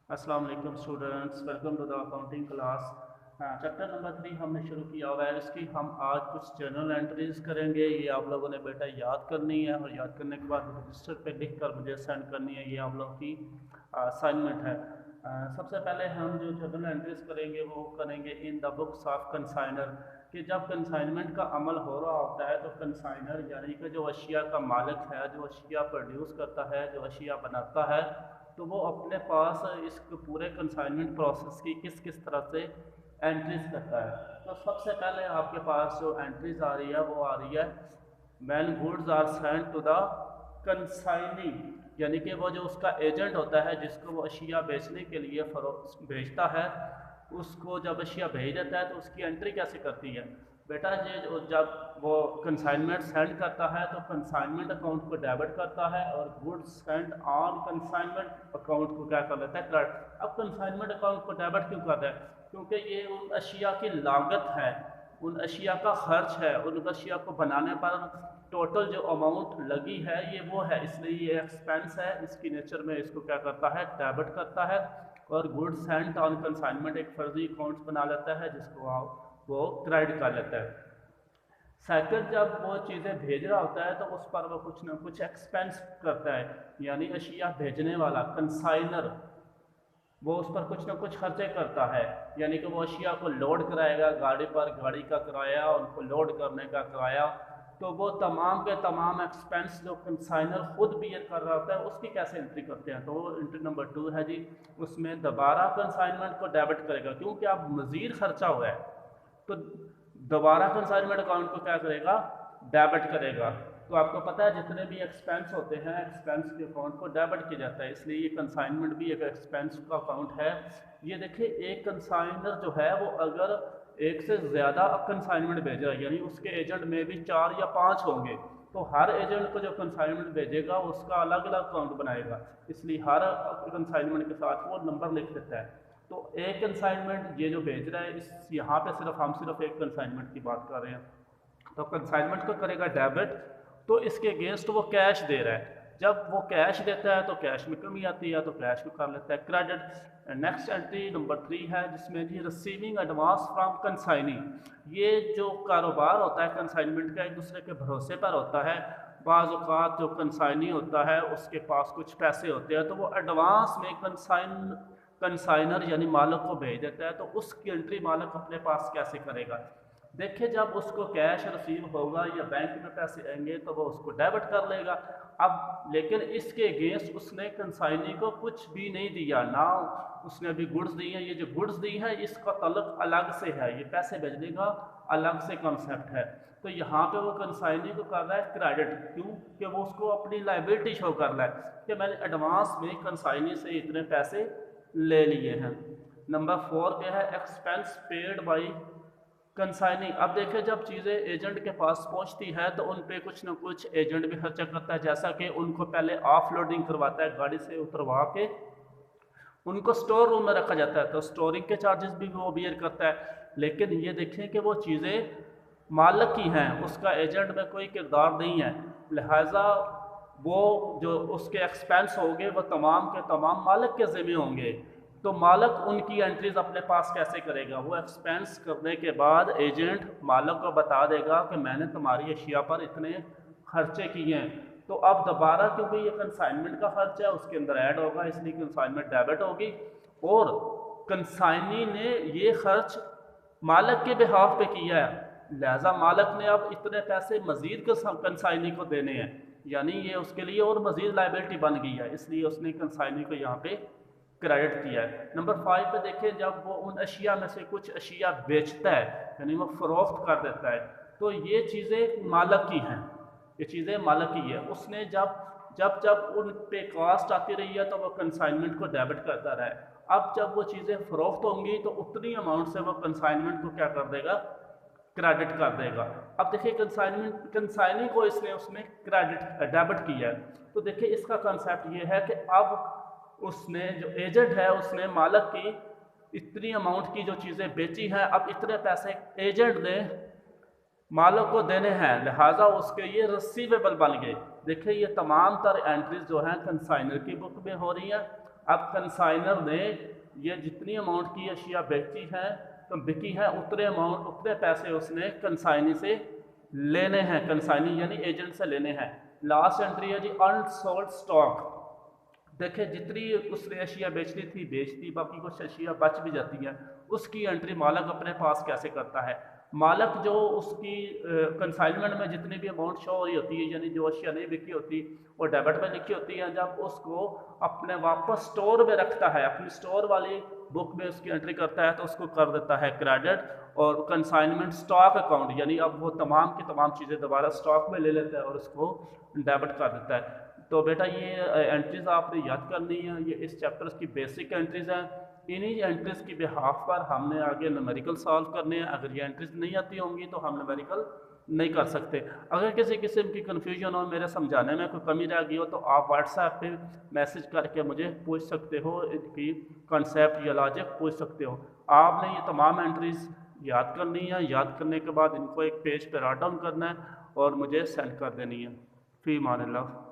अस्सलाम वालेकुम students, welcome to the accounting class. Chapter number 3 हमने शुरू किया हुआ है। इसकी हम आज कुछ जर्नल एंट्रीज करेंगे। ये आप लोगों ने बेटा याद करनी है और याद करने के बाद रजिस्टर पे लिख कर मुझे सेंड करनी है। ये आप लोगों की असाइनमेंट है। सबसे पहले हम जो जर्नल एंट्रीज करेंगे वो करेंगे in the books of consignor, कि जब कंसाइनमेंट का अमल हो रहा होता है तो कंसाइनर यानी कि जो अशिया का मालिक है, जो अशिया प्रोड्यूस करता है, जो अशिया बनाता है, तो वो अपने पास इस पूरे कंसाइनमेंट प्रोसेस की किस किस तरह से एंट्रीज करता है। तो सबसे पहले आपके पास जो एंट्रीज आ रही है वो आ रही है when goods are sent to the consignee, यानी कि वो जो उसका एजेंट होता है जिसको वो अशिया बेचने के लिए भेजता है, उसको जब अशिया भेज देता है तो उसकी एंट्री कैसे करती है बेटा। ये जब वो कंसाइनमेंट सेंड करता है तो कंसाइनमेंट अकाउंट को डेबिट करता है और goods send on consignment account को क्या कर लेता है, क्रेडिट। अब कंसाइनमेंट अकाउंट को डेबिट क्यों कर रहा है? क्योंकि ये उन अशिया की लागत है, उन अशिया का खर्च है, उन अशिया को बनाने पर टोटल जो अमाउंट लगी है ये वो है, इसलिए ये एक्सपेंस है। इसकी नेचर में इसको क्या करता है, डेबिट करता है। और गुड्स सेंट ऑन कंसाइनमेंट एक फर्जी अकाउंट बना लेता है जिसको वो क्रेडिट कर लेता है। सेकंड, जब वो चीज़ें भेज रहा होता है तो उस पर वो कुछ ना कुछ एक्सपेंस करता है, यानी अशिया भेजने वाला कंसाइनर वो उस पर कुछ ना कुछ खर्चे करता है, यानी कि वो अशिया को लोड कराएगा गाड़ी पर, गाड़ी का किराया, उनको लोड करने का किराया। तो वो तमाम के तमाम एक्सपेंस जो कंसाइनर खुद बियर कर रहा होता है उसकी कैसे एंट्री करते हैं, तो वो एंट्री नंबर 2 है जी। उसमें दोबारा कंसाइनमेंट को डेबिट करेगा क्योंकि अब मज़ीद खर्चा हुआ है, तो दोबारा कंसाइनमेंट अकाउंट को क्या करेगा, डेबिट करेगा। तो आपको पता है जितने भी एक्सपेंस होते हैं एक्सपेंस के अकाउंट को डेबिट किया जाता है, इसलिए ये कंसाइनमेंट भी एक एक्सपेंस का अकाउंट है। ये देखिए, एक कंसाइनर जो है वो अगर एक से ज़्यादा कंसाइनमेंट भेजा यानी उसके एजेंट में भी 4 या 5 होंगे, तो हर एजेंट को जो कंसाइनमेंट भेजेगा उसका अलग अलग अकाउंट बनाएगा, इसलिए हर कंसाइनमेंट के साथ वो नंबर लिख देता है। तो एक कंसाइनमेंट ये जो भेज रहा है, इस यहाँ पे हम सिर्फ एक कंसाइनमेंट की बात कर रहे हैं, तो कंसाइनमेंट को करेगा डेबिट। तो इसके अगेंस्ट वो कैश दे रहा है, जब वो कैश देता है तो कैश में कमी आती है तो कैश को कर लेता है क्रेडिट। नेक्स्ट एंट्री नंबर 3 है जिसमें जी रिसीविंग एडवांस फ्रॉम कंसाइनी। ये जो कारोबार होता है कंसाइनमेंट का एक दूसरे के भरोसे पर होता है। बाज़ औक़ात जो कंसाइनी होता है उसके पास कुछ पैसे होते हैं तो वो एडवांस में कंसाइनर यानी मालिक को भेज देता है, तो उसकी एंट्री मालिक अपने पास कैसे करेगा। देखिए, जब उसको कैश रिसीव होगा या बैंक में पैसे आएंगे तो वो उसको डेबिट कर लेगा। अब लेकिन इसके अगेंस्ट उसने कंसाइनी को कुछ भी नहीं दिया ना, उसने अभी गुड्स दी हैं। ये जो गुड्स दी है इसका तल्लुक अलग से है, ये पैसे भेजने का अलग से कॉन्सेप्ट है। तो यहाँ पे वो कंसाइनी को कर रहा है क्रेडिट, क्यों कि वो उसको अपनी लाइबिलिटी शो कर रहा है कि मैंने एडवांस में कंसाइनी से इतने पैसे ले लिए हैं। नंबर 4 क्या है, एक्सपेंस पेड बाई कंसाइनिंग। अब देखिए, जब चीज़ें एजेंट के पास पहुंचती है तो उन पे कुछ ना कुछ एजेंट भी खर्चा करता है, जैसा कि उनको पहले ऑफ लोडिंग करवाता है, गाड़ी से उतरवा के उनको स्टोर रूम में रखा जाता है, तो स्टोरिंग के चार्जेस भी वो बियर करता है। लेकिन ये देखें कि वो चीज़ें मालिक की हैं, उसका एजेंट में कोई किरदार नहीं है, लिहाजा वो जो उसके एक्सपेंस होंगे वो तमाम के तमाम मालिक के ज़िम्मे होंगे। तो मालिक उनकी एंट्रीज अपने पास कैसे करेगा, वो एक्सपेंस करने के बाद एजेंट मालिक को बता देगा कि मैंने तुम्हारी अशिया पर इतने खर्चे किए हैं। तो अब दोबारा क्योंकि ये कंसाइनमेंट का खर्च है उसके अंदर ऐड होगा, इसलिए कंसाइनमेंट डेबिट होगी। और कंसाइनी ने ये खर्च मालिक के बिहाफ पे किया है, लिहाजा मालिक ने अब इतने पैसे मजीद कंसाइनी को देने हैं, यानी ये उसके लिए और मजीद लाइबिलिटी बन गई है, इसलिए उसने कंसाइनी को यहाँ पे क्रेडिट किया है। नंबर 5 पे देखें, जब वो उन अशिया में से कुछ अशिया बेचता है यानी वो फरोख्त कर देता है, तो ये चीज़ें मालिक की हैं, ये चीज़ें मालिक की है। उसने जब जब जब उन पे कास्ट आती रही है तो वो कंसाइनमेंट को डेबिट करता रहा है। अब जब वो चीज़ें फरोख्त होंगी तो उतनी अमाउंट से वो कंसाइनमेंट को क्या कर देगा, क्रेडिट कर देगा। अब देखिए, कंसाइनी को उसने क्रेडिट डेबिट किया है, तो देखिए इसका कंसेप्ट ये है कि अब उसने जो एजेंट है उसने मालिक की इतनी अमाउंट की जो चीज़ें बेची हैं, अब इतने पैसे एजेंट ने मालिक को देने हैं, लिहाजा उसके ये रिसीवेबल बन गए। देखिए, ये तमाम तर एंट्रीज जो हैं कंसाइनर की बुक में हो रही हैं। अब कंसाइनर ने ये जितनी अमाउंट की अशिया बेची है तो बिकी है, उतने अमाउंट उतने पैसे उसने कंसाइनी से लेने हैं, कंसाइनी यानी एजेंट से लेने हैं। लास्ट एंट्री है जी अनसोल्ड स्टॉक। देखिए जितनी उसने अशिया बेचनी थी बेच दी, बाकी कुछ अशिया बच भी जाती हैं, उसकी एंट्री मालक अपने पास कैसे करता है। मालक जो उसकी कंसाइनमेंट में जितनी भी अमाउंट शो हो रही होती है, यानी जो अशिया नहीं बिकी होती वो डेबिट में लिखी होती है, जब उसको अपने वापस स्टोर में रखता है, अपनी स्टोर वाली बुक में उसकी एंट्री करता है तो उसको कर देता है क्रेडिट, और कंसाइनमेंट स्टॉक अकाउंट यानी अब वो तमाम की तमाम चीज़ें दोबारा स्टॉक में ले लेता है और उसको डेबिट कर देता है। तो बेटा ये एंट्रीज आपने याद करनी है, ये इस चैप्टर की बेसिक एंट्रीज हैं। इन्हीं एंट्रीज की बिहाफ पर हमने आगे न्यूमेरिकल सॉल्व करने हैं। अगर ये एंट्रीज नहीं आती होंगी तो हम न्यूमेरिकल नहीं कर सकते। अगर किसी किस्म की कन्फ्यूजन हो, मेरे समझाने में कोई कमी रह गई हो, तो आप व्हाट्सएप पे मैसेज करके मुझे पूछ सकते हो, इनकी कॉन्सेप्ट या लॉजिक पूछ सकते हो। आपने ये तमाम एंट्रीज याद करनी है, याद करने के बाद इनको एक पेज पर राइट डाउन करना है और मुझे सेंड कर देनी है। फी मान अल्लाह।